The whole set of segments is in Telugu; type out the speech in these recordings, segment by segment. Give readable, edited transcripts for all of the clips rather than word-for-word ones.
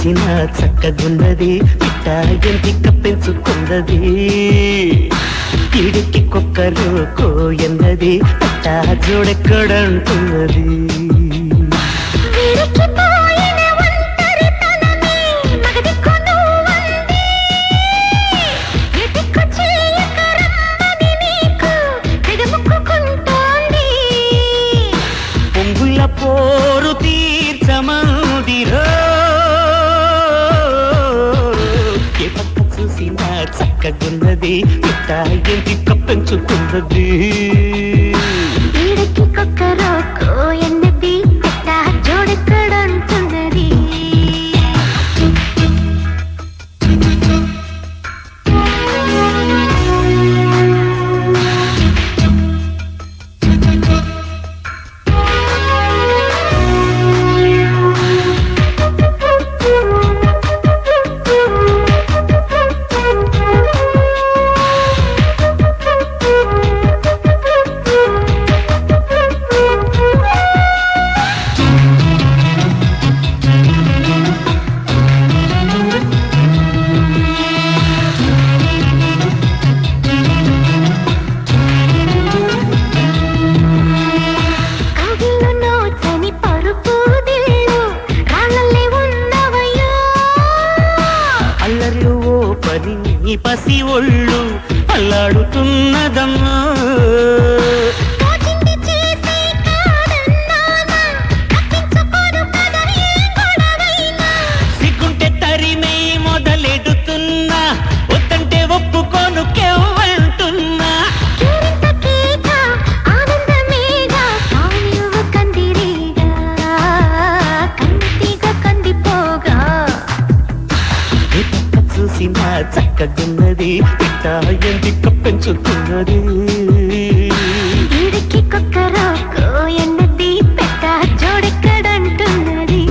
చూసిన చక్కగున్నది పిట్ట ఎంపిక పెంచుకున్నది ఈడికి కొక్కరు కోయన్నది పిట్ట జోడెక్కడంటున్నది పొంగుల పోరు తీర్చమందిరో ఏ పక్క చూసినా చక్కగున్నది పిట్ట ఎంపిక పెంచుకున్నది ఈడికి కొక్కరో కోయన్నది పిట్ట జోడెక్కడంటున్నది ఈ పసి ఒళ్ళు అల్లాడుతున్నదమ్మా సిగ్గుంటే తరిమే మొదలెడుతున్నా వద్దంటే ఒప్పుకోను కెవ్వంటున్నా చూసిన చక్కగున్నది పిట్ట ఎంపిక పెంచుతున్నది ఈడికి కొక్కరో కోయన్నది పిట్ట జోడెక్కడంటున్నది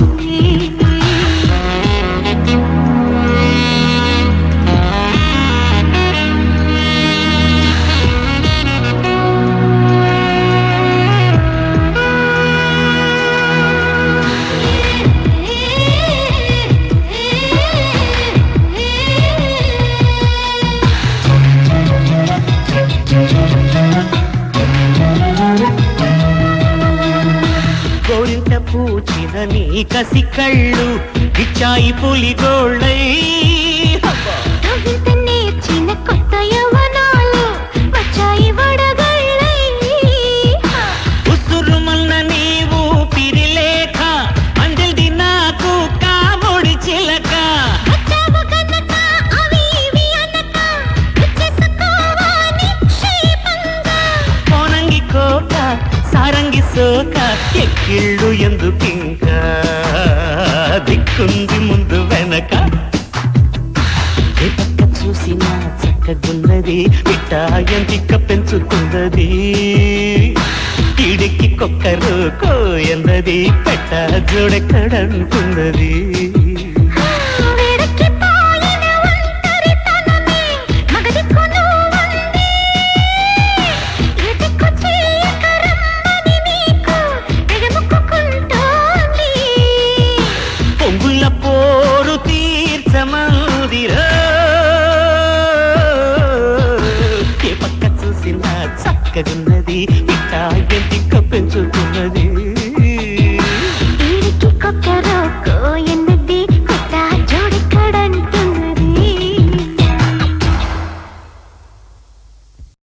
కోరింట పూచిన నీ కసి కళ్ళు ఇచ్చాయి పులిగోళ్ళై నేర్చిన కొత్త యవనాలు వచ్చాయి వడగళ్ళై ఉసురుమన్న నీవు పిరిలేఖ అంజల్ది నాకు కాముడి చిలక పోనంగి కోక సారంగి సోక ఎక్కిళ్ళు ఎందుకింకా దిక్కుంది ముందు వెనక ఏ పక్క చూసినా చక్కగున్నది పిట్ట ఎంపిక పెంచుకున్నది ఈడికి కొక్కరు కోయన్నది పెట్ట జోడెక్కడంటున్నది పొంగుల పోరు తీర్చమందిరో ఏ పక్క చూసినా చక్కగున్నది